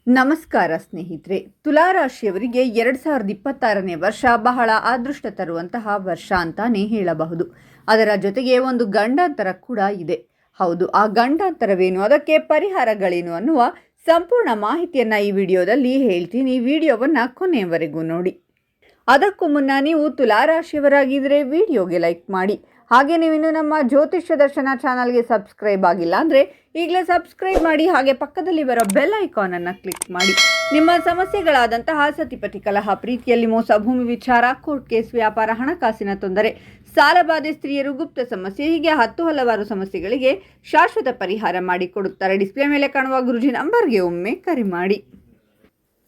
ನಮಸ್ಕಾರ ಸ್ನೇಹಿತರೆ. ತುಲಾರಾಶಿಯವರಿಗೆ 2026ನೇ ವರ್ಷ ಬಹಳ ಅದೃಷ್ಟ ತರುವಂತಹ ವರ್ಷ ಅಂತಾನೆ ಹೇಳಬಹುದು. ಅದರ ಜೊತೆಗೆ ಒಂದು ಗಂಡಾಂತರ ಕೂಡ ಇದೆ. ಹೌದು, ಆ ಗಂಡಾಂತರವೇನು, ಅದಕ್ಕೆ ಪರಿಹಾರಗಳೇನು ಅನ್ನುವ ಸಂಪೂರ್ಣ ಮಾಹಿತಿಯನ್ನು ಈ ವಿಡಿಯೋದಲ್ಲಿ ಹೇಳ್ತೀನಿ. ವಿಡಿಯೋವನ್ನು ಕೊನೆಯವರೆಗೂ ನೋಡಿ. ಅದಕ್ಕೂ ಮುನ್ನ ನೀವು ತುಲಾರಾಶಿಯವರಾಗಿದ್ದರೆ ವಿಡಿಯೋಗೆ ಲೈಕ್ ಮಾಡಿ. ಹಾಗೆ ನೀವಿನ್ನು ನಮ್ಮ ಜ್ಯೋತಿಷ್ಯ ದರ್ಶನ ಚಾನಲ್ಗೆ ಸಬ್ಸ್ಕ್ರೈಬ್ ಆಗಿಲ್ಲ ಅಂದರೆ ಈಗಲೇ ಸಬ್ಸ್ಕ್ರೈಬ್ ಮಾಡಿ. ಹಾಗೆ ಪಕ್ಕದಲ್ಲಿ ಬರೋ ಬೆಲ್ ಐಕಾನನ್ನು ಕ್ಲಿಕ್ ಮಾಡಿ. ನಿಮ್ಮ ಸಮಸ್ಯೆಗಳಾದಂತಹ ಸತಿಪತಿ ಕಲಹ, ಪ್ರೀತಿಯಲ್ಲಿ ಮೋಸ, ಭೂಮಿ ವಿಚಾರ, ಕೋರ್ಟ್ ಕೇಸ್, ವ್ಯಾಪಾರ, ಹಣಕಾಸಿನ ತೊಂದರೆ, ಸಾಲಬಾಧೆ, ಸ್ತ್ರೀಯರು, ಗುಪ್ತ ಸಮಸ್ಯೆ, ಹೀಗೆ ಹಲವಾರು ಸಮಸ್ಯೆಗಳಿಗೆ ಶಾಶ್ವತ ಪರಿಹಾರ ಮಾಡಿಕೊಡುತ್ತಾರೆ. ಡಿಸ್ಪ್ಲೇ ಮೇಲೆ ಕಾಣುವ ಗುರುಜಿ ನಂಬರ್ಗೆ ಒಮ್ಮೆ ಕರೆ ಮಾಡಿ.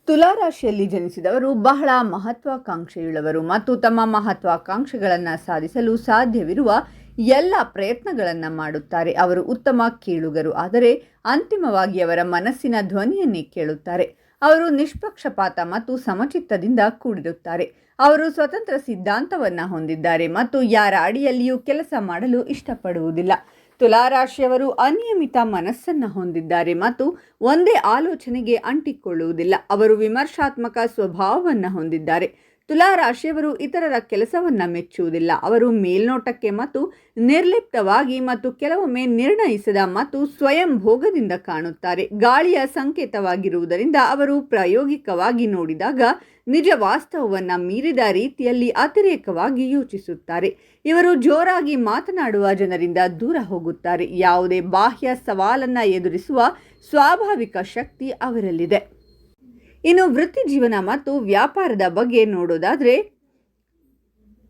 ತುಲಾರಾಶಿಯಲ್ಲಿ ಜನಿಸಿದವರು ಬಹಳ ಮಹತ್ವಾಕಾಂಕ್ಷೆಯುಳ್ಳವರು ಮತ್ತು ತಮ್ಮ ಮಹತ್ವಾಕಾಂಕ್ಷೆಗಳನ್ನು ಸಾಧಿಸಲು ಸಾಧ್ಯವಿರುವ ಎಲ್ಲ ಪ್ರಯತ್ನಗಳನ್ನು ಮಾಡುತ್ತಾರೆ. ಅವರು ಉತ್ತಮ ಕೇಳುಗರು, ಆದರೆ ಅಂತಿಮವಾಗಿ ಅವರ ಮನಸ್ಸಿನ ಧ್ವನಿಯನ್ನೇ ಕೇಳುತ್ತಾರೆ. ಅವರು ನಿಷ್ಪಕ್ಷಪಾತ ಮತ್ತು ಸಮಚಿತ್ತದಿಂದ ಕೂಡಿರುತ್ತಾರೆ. ಅವರು ಸ್ವತಂತ್ರ ಸಿದ್ಧಾಂತವನ್ನು ಹೊಂದಿದ್ದಾರೆ ಮತ್ತು ಯಾರ ಅಡಿಯಲ್ಲಿಯೂ ಕೆಲಸ ಮಾಡಲು ಇಷ್ಟಪಡುವುದಿಲ್ಲ. ತುಲಾರಾಶಿಯವರು ಅನಿಯಮಿತ ಮನಸ್ಸನ್ನು ಹೊಂದಿದ್ದಾರೆ ಮತ್ತು ಒಂದೇ ಆಲೋಚನೆಗೆ ಅಂಟಿಕೊಳ್ಳುವುದಿಲ್ಲ. ಅವರು ವಿಮರ್ಶಾತ್ಮಕ ಸ್ವಭಾವವನ್ನು ಹೊಂದಿದ್ದಾರೆ. ತುಲಾರಾಶಿಯವರು ಇತರರ ಕೆಲಸವನ್ನು ಮೆಚ್ಚುವುದಿಲ್ಲ. ಅವರು ಮೇಲ್ನೋಟಕ್ಕೆ ಮತ್ತು ನಿರ್ಲಿಪ್ತವಾಗಿ ಮತ್ತು ಕೆಲವೊಮ್ಮೆ ನಿರ್ಣಯಿಸದ ಮತ್ತು ಸ್ವಯಂ ಭೋಗದಿಂದ ಕಾಣುತ್ತಾರೆ. ಗಾಳಿಯ ಸಂಕೇತವಾಗಿರುವುದರಿಂದ ಅವರು ಪ್ರಾಯೋಗಿಕವಾಗಿ ನೋಡಿದಾಗ ನಿಜ ವಾಸ್ತವವನ್ನು ಮೀರಿದ ರೀತಿಯಲ್ಲಿ ಅತಿರೇಕವಾಗಿ ಯೋಚಿಸುತ್ತಾರೆ. ಇವರು ಜೋರಾಗಿ ಮಾತನಾಡುವ ಜನರಿಂದ ದೂರ ಹೋಗುತ್ತಾರೆ. ಯಾವುದೇ ಬಾಹ್ಯ ಸವಾಲನ್ನು ಎದುರಿಸುವ ಸ್ವಾಭಾವಿಕ ಶಕ್ತಿ ಅವರಲ್ಲಿದೆ. ಇನ್ನು ವೃತ್ತಿ ಜೀವನ ಮತ್ತು ವ್ಯಾಪಾರದ ಬಗ್ಗೆ ನೋಡೋದಾದರೆ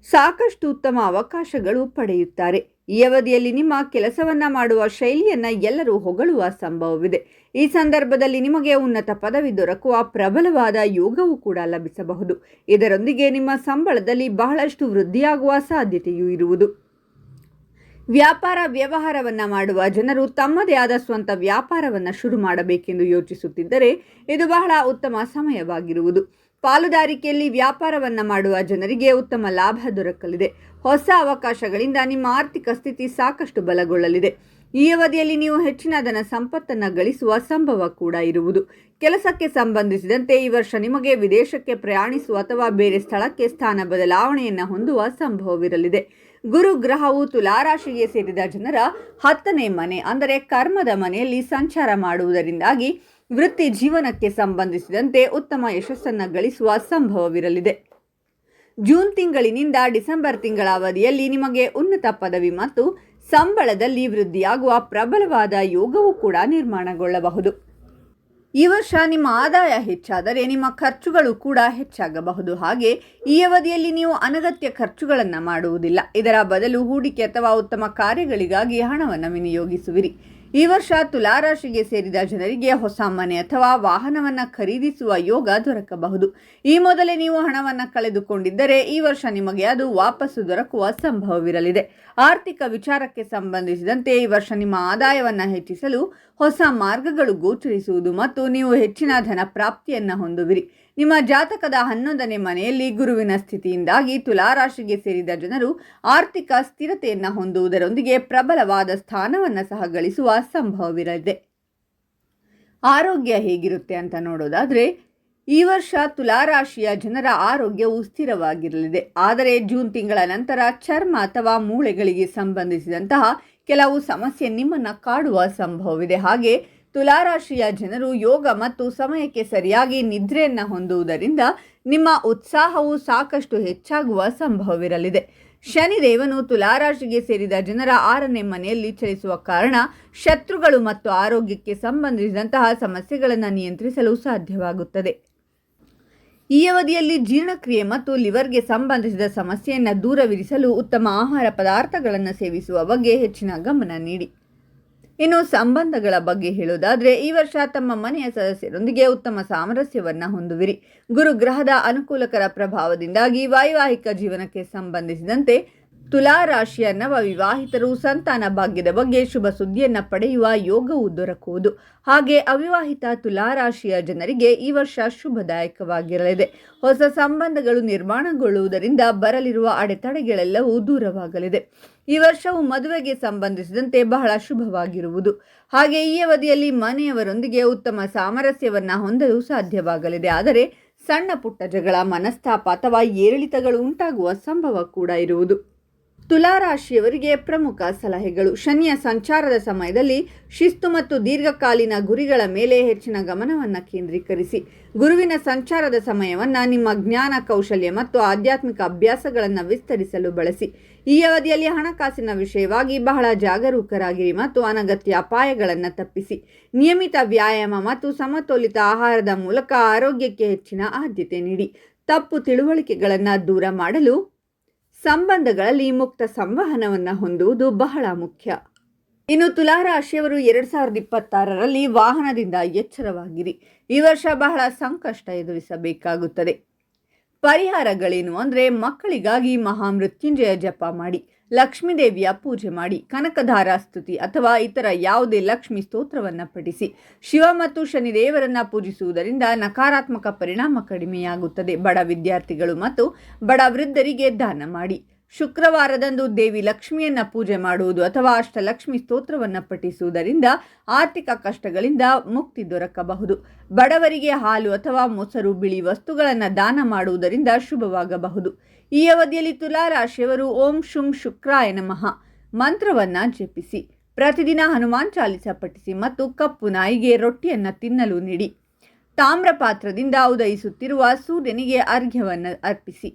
ಸಾಕಷ್ಟು ಉತ್ತಮ ಅವಕಾಶಗಳು ಪಡೆಯುತ್ತಾರೆ. ಈ ಅವಧಿಯಲ್ಲಿ ನಿಮ್ಮ ಕೆಲಸವನ್ನು ಮಾಡುವ ಶೈಲಿಯನ್ನು ಎಲ್ಲರೂ ಹೊಗಳುವ ಸಂಭವವಿದೆ. ಈ ಸಂದರ್ಭದಲ್ಲಿ ನಿಮಗೆ ಉನ್ನತ ಪದವಿ ದೊರಕುವ ಪ್ರಬಲವಾದ ಯೋಗವೂ ಕೂಡ ಲಭಿಸಬಹುದು. ಇದರೊಂದಿಗೆ ನಿಮ್ಮ ಸಂಬಳದಲ್ಲಿ ಬಹಳಷ್ಟು ವೃದ್ಧಿಯಾಗುವ ಸಾಧ್ಯತೆಯೂ ಇರುವುದು. ವ್ಯಾಪಾರ ವ್ಯವಹಾರವನ್ನು ಮಾಡುವ ಜನರು ತಮ್ಮದೇ ಆದ ಸ್ವಂತ ವ್ಯಾಪಾರವನ್ನು ಶುರು ಮಾಡಬೇಕೆಂದು ಯೋಚಿಸುತ್ತಿದ್ದರೆ ಇದು ಬಹಳ ಉತ್ತಮ ಸಮಯವಾಗಿರುವುದು. ಪಾಲುದಾರಿಕೆಯಲ್ಲಿ ವ್ಯಾಪಾರವನ್ನು ಮಾಡುವ ಜನರಿಗೆ ಉತ್ತಮ ಲಾಭ ದೊರಕಲಿದೆ. ಹೊಸ ಅವಕಾಶಗಳಿಂದ ನಿಮ್ಮ ಆರ್ಥಿಕ ಸ್ಥಿತಿ ಸಾಕಷ್ಟು ಬಲಗೊಳ್ಳಲಿದೆ. ಈ ಅವಧಿಯಲ್ಲಿ ನೀವು ಹೆಚ್ಚಿನ ಧನ ಸಂಪತ್ತನ್ನು ಗಳಿಸುವ ಸಂಭವ ಕೂಡ ಇರುವುದು. ಕೆಲಸಕ್ಕೆ ಸಂಬಂಧಿಸಿದಂತೆ ಈ ವರ್ಷ ನಿಮಗೆ ವಿದೇಶಕ್ಕೆ ಪ್ರಯಾಣಿಸುವ ಅಥವಾ ಬೇರೆ ಸ್ಥಳಕ್ಕೆ ಸ್ಥಾನ ಬದಲಾವಣೆಯನ್ನು ಹೊಂದುವ ಸಂಭವವಿರಲಿದೆ. ಗುರು ಗ್ರಹವು ತುಲಾರಾಶಿಗೆ ಸೇರಿದ ಜನರ 10ನೇ ಮನೆ ಅಂದರೆ ಕರ್ಮದ ಮನೆಯಲ್ಲಿ ಸಂಚಾರ ಮಾಡುವುದರಿಂದಾಗಿ ವೃತ್ತಿ ಜೀವನಕ್ಕೆ ಸಂಬಂಧಿಸಿದಂತೆ ಉತ್ತಮ ಯಶಸ್ಸನ್ನು ಗಳಿಸುವ ಸಂಭವವಿರಲಿದೆ. ಜೂನ್ ತಿಂಗಳಿನಿಂದ ಡಿಸೆಂಬರ್ ತಿಂಗಳ ಅವಧಿಯಲ್ಲಿ ನಿಮಗೆ ಉನ್ನತ ಪದವಿ ಮತ್ತು ಸಂಬಳದಲ್ಲಿ ವೃದ್ಧಿಯಾಗುವ ಪ್ರಬಲವಾದ ಯೋಗವೂ ಕೂಡ ನಿರ್ಮಾಣಗೊಳ್ಳಬಹುದು. ಈ ವರ್ಷ ನಿಮ್ಮ ಆದಾಯ ಹೆಚ್ಚಾದರೆ ನಿಮ್ಮ ಖರ್ಚುಗಳು ಕೂಡ ಹೆಚ್ಚಾಗಬಹುದು. ಹಾಗೆ ಈ ಅವಧಿಯಲ್ಲಿ ನೀವು ಅನಗತ್ಯ ಖರ್ಚುಗಳನ್ನು ಮಾಡುವುದಿಲ್ಲ. ಇದರ ಬದಲು ಹೂಡಿಕೆ ಅಥವಾ ಉತ್ತಮ ಕಾರ್ಯಗಳಿಗಾಗಿ ಹಣವನ್ನು ವಿನಿಯೋಗಿಸುವಿರಿ. ಈ ವರ್ಷ ತುಲಾರಾಶಿಗೆ ಸೇರಿದ ಜನರಿಗೆ ಹೊಸ ಮನೆ ಅಥವಾ ವಾಹನವನ್ನು ಖರೀದಿಸುವ ಯೋಗ ದೊರಕಬಹುದು. ಈ ಮೊದಲೇ ನೀವು ಹಣವನ್ನು ಕಳೆದುಕೊಂಡಿದ್ದರೆ ಈ ವರ್ಷ ನಿಮಗೆ ಅದು ವಾಪಸ್ಸು ದೊರಕುವ ಸಂಭವವಿರಲಿದೆ. ಆರ್ಥಿಕ ವಿಚಾರಕ್ಕೆ ಸಂಬಂಧಿಸಿದಂತೆ ಈ ವರ್ಷ ನಿಮ್ಮ ಆದಾಯವನ್ನು ಹೆಚ್ಚಿಸಲು ಹೊಸ ಮಾರ್ಗಗಳು ಗೋಚರಿಸುವುದು ಮತ್ತು ನೀವು ಹೆಚ್ಚಿನ ಧನ ಪ್ರಾಪ್ತಿಯನ್ನು ಹೊಂದುವಿರಿ. ನಿಮ್ಮ ಜಾತಕದ 11ನೇ ಮನೆಯಲ್ಲಿ ಗುರುವಿನ ಸ್ಥಿತಿಯಿಂದಾಗಿ ತುಲಾರಾಶಿಗೆ ಸೇರಿದ ಜನರು ಆರ್ಥಿಕ ಸ್ಥಿರತೆಯನ್ನು ಹೊಂದುವುದರೊಂದಿಗೆ ಪ್ರಬಲವಾದ ಸ್ಥಾನವನ್ನು ಸಹ ಗಳಿಸುವ ಸಂಭವವಿರಲಿದೆ. ಆರೋಗ್ಯ ಹೇಗಿರುತ್ತೆ ಅಂತ ನೋಡೋದಾದರೆ ಈ ವರ್ಷ ತುಲಾರಾಶಿಯ ಜನರ ಆರೋಗ್ಯವು ಸ್ಥಿರವಾಗಿರಲಿದೆ. ಆದರೆ ಜೂನ್ ತಿಂಗಳ ನಂತರ ಚರ್ಮ ಅಥವಾ ಮೂಳೆಗಳಿಗೆ ಸಂಬಂಧಿಸಿದಂತಹ ಕೆಲವು ಸಮಸ್ಯೆ ನಿಮ್ಮನ್ನು ಕಾಡುವ ಸಂಭವವಿದೆ. ಹಾಗೆ ತುಲಾರಾಶಿಯ ಜನರು ಯೋಗ ಮತ್ತು ಸಮಯಕ್ಕೆ ಸರಿಯಾಗಿ ನಿದ್ರೆಯನ್ನು ಹೊಂದುವುದರಿಂದ ನಿಮ್ಮ ಉತ್ಸಾಹವು ಸಾಕಷ್ಟು ಹೆಚ್ಚಾಗುವ ಸಂಭವವಿರಲಿದೆ. ಶನಿದೇವನು ತುಲಾರಾಶಿಗೆ ಸೇರಿದ ಜನರ 6ನೇ ಮನೆಯಲ್ಲಿ ಚಲಿಸುವ ಕಾರಣ ಶತ್ರುಗಳು ಮತ್ತು ಆರೋಗ್ಯಕ್ಕೆ ಸಂಬಂಧಿಸಿದಂತಹ ಸಮಸ್ಯೆಗಳನ್ನು ನಿಯಂತ್ರಿಸಲು ಸಾಧ್ಯವಾಗುತ್ತದೆ. ಈ ಅವಧಿಯಲ್ಲಿ ಜೀರ್ಣಕ್ರಿಯೆ ಮತ್ತು ಲಿವರ್ಗೆ ಸಂಬಂಧಿಸಿದ ಸಮಸ್ಯೆಯನ್ನು ದೂರವಿರಿಸಲು ಉತ್ತಮ ಆಹಾರ ಪದಾರ್ಥಗಳನ್ನು ಸೇವಿಸುವ ಬಗ್ಗೆ ಹೆಚ್ಚಿನ ಗಮನ ನೀಡಿ. ಇನ್ನು ಸಂಬಂಧಗಳ ಬಗ್ಗೆ ಹೇಳೋದಾದರೆ ಈ ವರ್ಷ ತಮ್ಮ ಮನೆಯ ಸದಸ್ಯರೊಂದಿಗೆ ಉತ್ತಮ ಸಾಮರಸ್ಯವನ್ನು ಹೊಂದುವಿರಿ. ಗುರು ಗ್ರಹದ ಅನುಕೂಲಕರ ಪ್ರಭಾವದಿಂದಾಗಿ ವೈವಾಹಿಕ ಜೀವನಕ್ಕೆ ಸಂಬಂಧಿಸಿದಂತೆ ತುಲಾ ರಾಶಿಯ ನವ ವಿವಾಹಿತರು ಸಂತಾನ ಭಾಗ್ಯದ ಬಗ್ಗೆ ಶುಭ ಸುದ್ದಿಯನ್ನು ಪಡೆಯುವ ಯೋಗವು ದೊರಕುವುದು. ಹಾಗೆ ಅವಿವಾಹಿತ ತುಲಾ ರಾಶಿಯ ಜನರಿಗೆ ಈ ವರ್ಷ ಶುಭದಾಯಕವಾಗಿರಲಿದೆ. ಹೊಸ ಸಂಬಂಧಗಳು ನಿರ್ಮಾಣಗೊಳ್ಳುವುದರಿಂದ ಬರಲಿರುವ ಅಡೆತಡೆಗಳೆಲ್ಲವೂ ದೂರವಾಗಲಿದೆ. ಈ ವರ್ಷವು ಮದುವೆಗೆ ಸಂಬಂಧಿಸಿದಂತೆ ಬಹಳ ಶುಭವಾಗಿರುವುದು. ಹಾಗೆ ಈ ಅವಧಿಯಲ್ಲಿ ಮನೆಯವರೊಂದಿಗೆ ಉತ್ತಮ ಸಾಮರಸ್ಯವನ್ನು ಹೊಂದಲು ಸಾಧ್ಯವಾಗಲಿದೆ. ಆದರೆ ಸಣ್ಣ ಪುಟ್ಟ ಜಗಳ, ಮನಸ್ತಾಪ ಅಥವಾ ಏರಿಳಿತಗಳು ಉಂಟಾಗುವ ಸಂಭವ ಕೂಡ ಇರುವುದು. ತುಲಾ ರಾಶಿಯವರಿಗೆ ಪ್ರಮುಖ ಸಲಹೆಗಳು. ಶನಿಯ ಸಂಚಾರದ ಸಮಯದಲ್ಲಿ ಶಿಸ್ತು ಮತ್ತು ದೀರ್ಘಕಾಲೀನ ಗುರಿಗಳ ಮೇಲೆ ಹೆಚ್ಚಿನ ಗಮನವನ್ನು ಕೇಂದ್ರೀಕರಿಸಿ. ಗುರುವಿನ ಸಂಚಾರದ ಸಮಯವನ್ನು ನಿಮ್ಮ ಜ್ಞಾನ, ಕೌಶಲ್ಯ ಮತ್ತು ಆಧ್ಯಾತ್ಮಿಕ ಅಭ್ಯಾಸಗಳನ್ನು ವಿಸ್ತರಿಸಲು ಬಳಸಿ. ಈ ಅವಧಿಯಲ್ಲಿ ಹಣಕಾಸಿನ ವಿಷಯವಾಗಿ ಬಹಳ ಜಾಗರೂಕರಾಗಿರಿ ಮತ್ತು ಅನಗತ್ಯ ಅಪಾಯಗಳನ್ನು ತಪ್ಪಿಸಿ. ನಿಯಮಿತ ವ್ಯಾಯಾಮ ಮತ್ತು ಸಮತೋಲಿತ ಆಹಾರದ ಮೂಲಕ ಆರೋಗ್ಯಕ್ಕೆ ಹೆಚ್ಚಿನ ಆದ್ಯತೆ ನೀಡಿ. ತಪ್ಪು ತಿಳುವಳಿಕೆಗಳನ್ನು ದೂರ ಮಾಡಲು ಸಂಬಂಧಗಳಲ್ಲಿ ಮುಕ್ತ ಸಂವಹನವನ್ನು ಹೊಂದುವುದು ಬಹಳ ಮುಖ್ಯ. ಇನ್ನು ತುಲಾ ರಾಶಿಯವರು 2026ರಲ್ಲಿ ವಾಹನದಿಂದ ಎಚ್ಚರವಾಗಿರಿ. ಈ ವರ್ಷ ಬಹಳ ಸಂಕಷ್ಟ ಎದುರಿಸಬೇಕಾಗುತ್ತದೆ. ಪರಿಹಾರಗಳೇನು ಅಂದರೆ, ಮಕ್ಕಳಿಗಾಗಿ ಮಹಾಮೃತ್ಯುಂಜಯ ಜಪ ಮಾಡಿ, ಲಕ್ಷ್ಮೀದೇವಿಯ ಪೂಜೆ ಮಾಡಿ, ಕನಕಧಾರ ಸ್ತುತಿ ಅಥವಾ ಇತರ ಯಾವುದೇ ಲಕ್ಷ್ಮಿ ಸ್ತೋತ್ರವನ್ನು ಪಠಿಸಿ. ಶಿವ ಮತ್ತು ಶನಿದೇವರನ್ನು ಪೂಜಿಸುವುದರಿಂದ ನಕಾರಾತ್ಮಕ ಪರಿಣಾಮ ಕಡಿಮೆಯಾಗುತ್ತದೆ. ಬಡ ವಿದ್ಯಾರ್ಥಿಗಳು ಮತ್ತು ಬಡ ವೃದ್ಧರಿಗೆ ದಾನ ಮಾಡಿ. ಶುಕ್ರವಾರದಂದು ದೇವಿ ಲಕ್ಷ್ಮಿಯನ್ನು ಪೂಜೆ ಮಾಡುವುದು ಅಥವಾ ಅಷ್ಟಲಕ್ಷ್ಮಿ ಸ್ತೋತ್ರವನ್ನು ಪಠಿಸುವುದರಿಂದ ಆರ್ಥಿಕ ಕಷ್ಟಗಳಿಂದ ಮುಕ್ತಿ ದೊರಕಬಹುದು. ಬಡವರಿಗೆ ಹಾಲು ಅಥವಾ ಮೊಸರು, ಬಿಳಿ ವಸ್ತುಗಳನ್ನು ದಾನ ಮಾಡುವುದರಿಂದ ಶುಭವಾಗಬಹುದು. ಈ ಅವಧಿಯಲ್ಲಿ ತುಲಾ ರಾಶಿಯವರು ಓಂ ಶುಂ ಶುಕ್ರಾಯ ನಮಃ ಮಂತ್ರವನ್ನು ಜಪಿಸಿ. ಪ್ರತಿದಿನ ಹನುಮಾನ್ ಚಾಲಿಸ ಪಠಿಸಿ ಮತ್ತು ಕಪ್ಪು ನಾಯಿಗೆ ರೊಟ್ಟಿಯನ್ನು ತಿನ್ನಲು ನೀಡಿ. ತಾಮ್ರ ಪಾತ್ರದಿಂದ ಉದಯಿಸುತ್ತಿರುವ ಸೂರ್ಯನಿಗೆ ಅರ್ಘ್ಯವನ್ನು ಅರ್ಪಿಸಿ.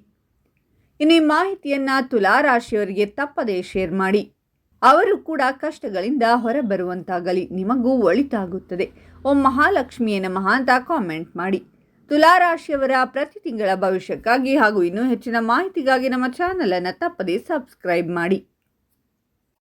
ಇನ್ನು ಈ ಮಾಹಿತಿಯನ್ನು ತುಲಾ ರಾಶಿಯವರಿಗೆ ತಪ್ಪದೇ ಶೇರ್ ಮಾಡಿ. ಅವರು ಕೂಡ ಕಷ್ಟಗಳಿಂದ ಹೊರಬರುವಂತಾಗಲಿ. ನಿಮಗೂ ಒಳಿತಾಗುತ್ತದೆ. ಓಂ ಮಹಾಲಕ್ಷ್ಮಿಯೇ ನಮಃ ಅಂತ ಕಾಮೆಂಟ್ ಮಾಡಿ. ತುಲಾ ರಾಶಿಯವರ ಪ್ರತಿ ತಿಂಗಳ ಭವಿಷ್ಯಕ್ಕಾಗಿ ಹಾಗೂ ಇನ್ನೂ ಹೆಚ್ಚಿನ ಮಾಹಿತಿಗಾಗಿ ನಮ್ಮ ಚಾನಲನ್ನು ತಪ್ಪದೇ ಸಬ್ಸ್ಕ್ರೈಬ್ ಮಾಡಿ.